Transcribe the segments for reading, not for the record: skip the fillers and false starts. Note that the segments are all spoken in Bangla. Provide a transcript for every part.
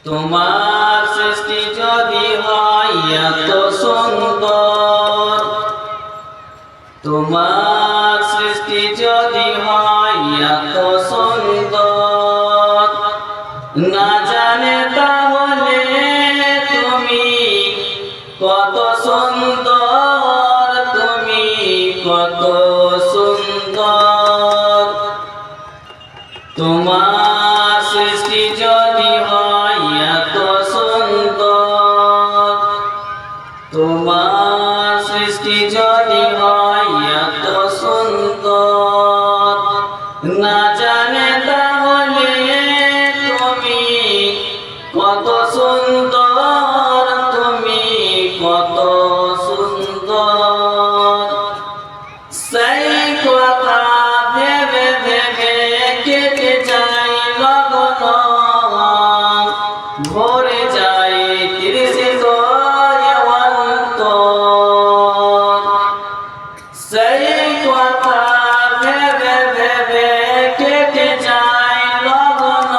তোমার সৃষ্টি যদি হয় এত সুন্দর, তোমার সৃষ্টি যদি হয় এত সুন্দর, না জানে তাহলে তুমি কত সুন্দর, তুমি কত সুন্দর। তোমার সৃষ্টি যদি হয় এত সুন্দর, তোমার সৃষ্টি যদি হয় এত সুন্দর, না জানে তাহলে তুমি কত সুন্দর, তুমি কত সুন্দর। সেই কথা ভেবে ভেবে কেটে যায় লগন, ভরে যায় তৃষিত অন্তর। সেই কথা ভেবে ভেবে কেটে যায় লগন,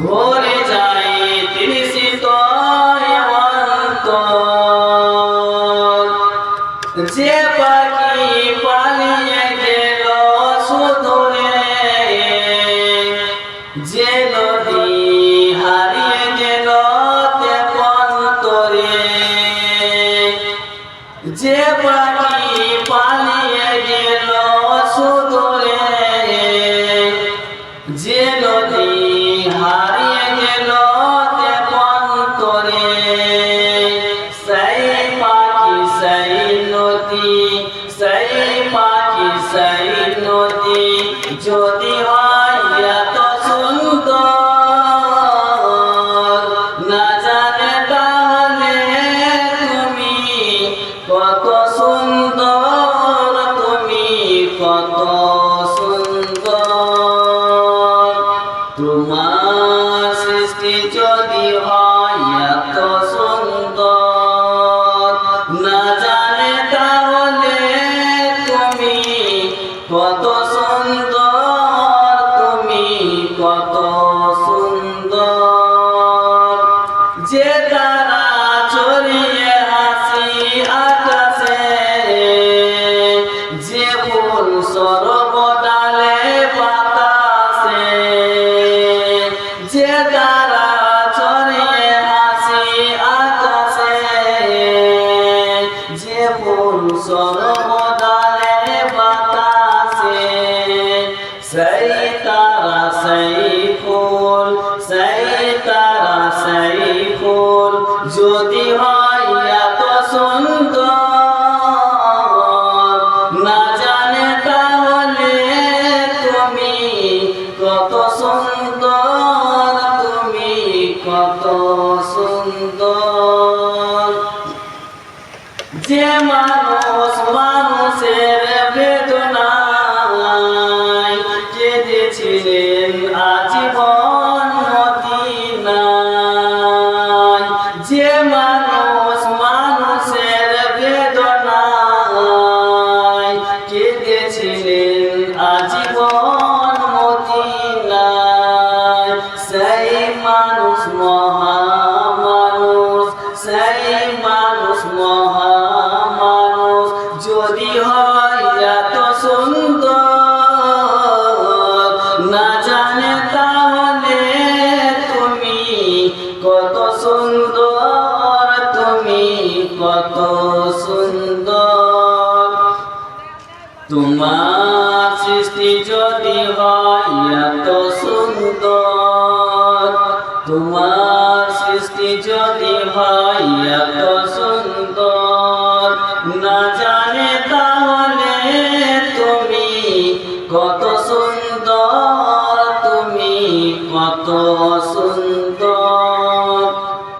ভরে যায় তৃষিত অন্তর। যে পাখি পালিয়ে গেল সুদূরে, যে নদী হারিয়ে গেল তেপন্তরে, যে পাখি পালিয়ে গেল সুদূরে, যে নদী হারিয়ে গেল তেপন্তরে, সেই পাখি সেই নদী, সেই পাখি সেই নদী যদি হয় এত সুন্দর, না জানে তাহলে তুমি কত সুন্দর, তুমি কত সুন্দর। তোমার সৃষ্টি যদি হয় এত সুন্দর, না জানে তাহলে তুমি কত সুন্দর, তুমি কত সুন্দর। যে তারা ছড়িয়ে হাসি আকাশে, যে ফুল সর্বদালে বাতাসে, যে তারা ছড়িয়ে হাসি আকাশে, যে ফুল সর্বদালে বাতাসে, সেই তারা সেই ফুল, সেই তারা সেই ফুল যদি হয় এত সুন্দর, না জানে তাহলে তুমি কত সুন্দর, তুমি কত সুন্দর। যে মানুষ মানুষের বেদনায় কেঁদেছিলেন আজীবন মদিনায়, যে মানুষ মানুষের বেদনায় কেঁদেছিলেন আজীবন মদিনায়, সেই মানুষ মহামানুষ, সেই মানুষ মহামানুষ যদি হয় এত সুন্দর, না জানে তাহলে তুমি কত সুন্দর, তুমি কত সুন্দর। তোমার সৃষ্টি যদি হয় এত সুন্দর, তোমার সৃষ্টি যদি হয় এত সুন্দর, না জানে তাহলে তুমি কত সুন্দর।